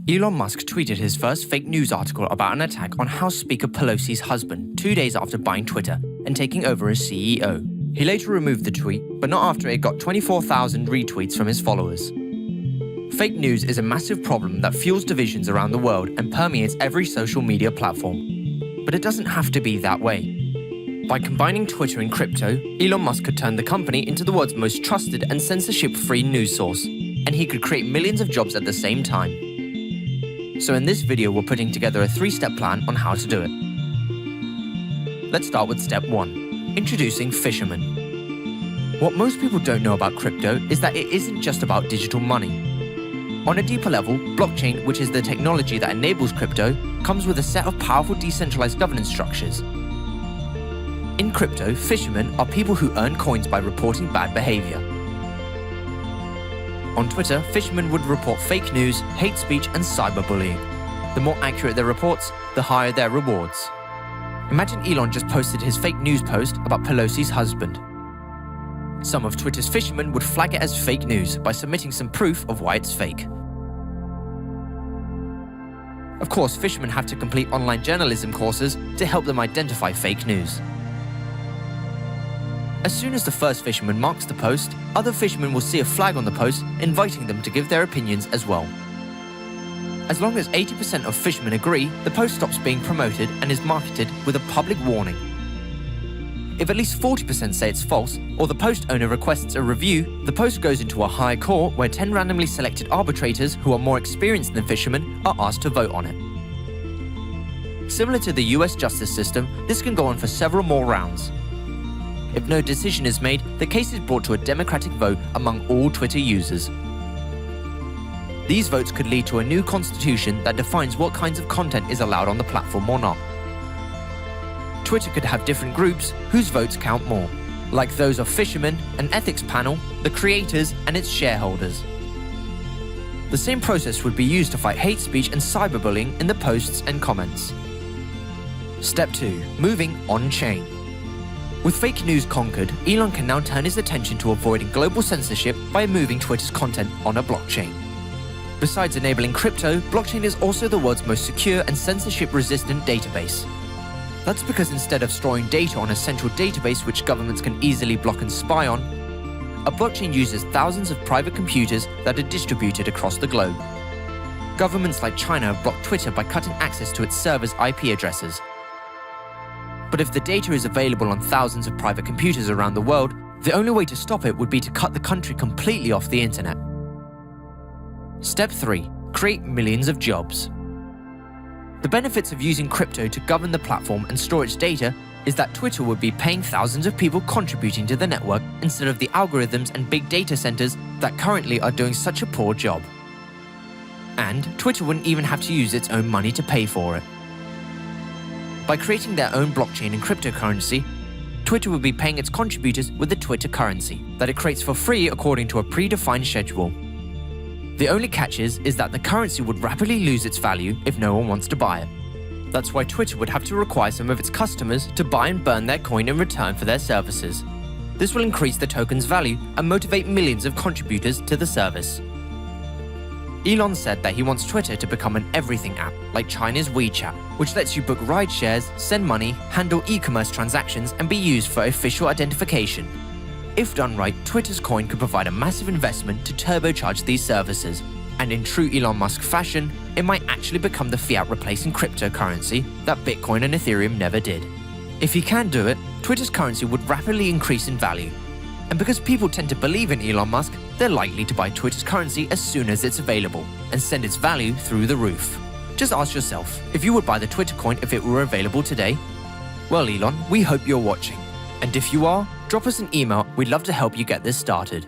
Elon Musk tweeted his first fake news article about an attack on House Speaker Pelosi's husband 2 days after buying Twitter and taking over as CEO. He later removed the tweet, but not after it got 24,000 retweets from his followers. Fake news is a massive problem that fuels divisions around the world and permeates every social media platform. But it doesn't have to be that way. By combining Twitter and crypto, Elon Musk could turn the company into the world's most trusted and censorship-free news source, and he could create millions of jobs at the same time. So in this video, we're putting together a 3-step plan on how to do it. Let's start with step 1, introducing Fisherman. What most people don't know about crypto is that it isn't just about digital money. On a deeper level, blockchain, which is the technology that enables crypto, comes with a set of powerful decentralized governance structures. In crypto, fishermen are people who earn coins by reporting bad behavior. On Twitter, fishermen would report fake news, hate speech, and cyberbullying. The more accurate their reports, the higher their rewards. Imagine Elon just posted his fake news post about Pelosi's husband. Some of Twitter's fishermen would flag it as fake news by submitting some proof of why it's fake. Of course, fishermen have to complete online journalism courses to help them identify fake news. As soon as the first fisherman marks the post, other fishermen will see a flag on the post inviting them to give their opinions as well. As long as 80% of fishermen agree, the post stops being promoted and is marketed with a public warning. If at least 40% say it's false, or the post owner requests a review, the post goes into a higher court where 10 randomly selected arbitrators who are more experienced than fishermen are asked to vote on it. Similar to the US justice system, this can go on for several more rounds. If no decision is made, the case is brought to a democratic vote among all Twitter users. These votes could lead to a new constitution that defines what kinds of content is allowed on the platform or not. Twitter could have different groups whose votes count more, like those of fishermen, an ethics panel, the creators, and its shareholders. The same process would be used to fight hate speech and cyberbullying in the posts and comments. Step 2. Moving on-chain. With fake news conquered, Elon can now turn his attention to avoiding global censorship by moving Twitter's content on a blockchain. Besides enabling crypto, blockchain is also the world's most secure and censorship-resistant database. That's because instead of storing data on a central database which governments can easily block and spy on, a blockchain uses thousands of private computers that are distributed across the globe. Governments like China have blocked Twitter by cutting access to its servers' IP addresses. But if the data is available on thousands of private computers around the world, the only way to stop it would be to cut the country completely off the internet. Step 3. Create millions of jobs. The benefits of using crypto to govern the platform and store its data is that Twitter would be paying thousands of people contributing to the network instead of the algorithms and big data centers that currently are doing such a poor job. And Twitter wouldn't even have to use its own money to pay for it. By creating their own blockchain and cryptocurrency, Twitter would be paying its contributors with the Twitter currency that it creates for free according to a predefined schedule. The only catch is that the currency would rapidly lose its value if no one wants to buy it. That's why Twitter would have to require some of its customers to buy and burn their coin in return for their services. This will increase the token's value and motivate millions of contributors to the service. Elon said that he wants Twitter to become an everything app, like China's WeChat, which lets you book ride shares, send money, handle e-commerce transactions, and be used for official identification. If done right, Twitter's coin could provide a massive investment to turbocharge these services. And in true Elon Musk fashion, it might actually become the fiat replacing cryptocurrency that Bitcoin and Ethereum never did. If he can do it, Twitter's currency would rapidly increase in value. And because people tend to believe in Elon Musk, they're likely to buy Twitter's currency as soon as it's available and send its value through the roof. Just ask yourself if you would buy the Twitter coin if it were available today. Well, Elon, we hope you're watching. And if you are, drop us an email. We'd love to help you get this started.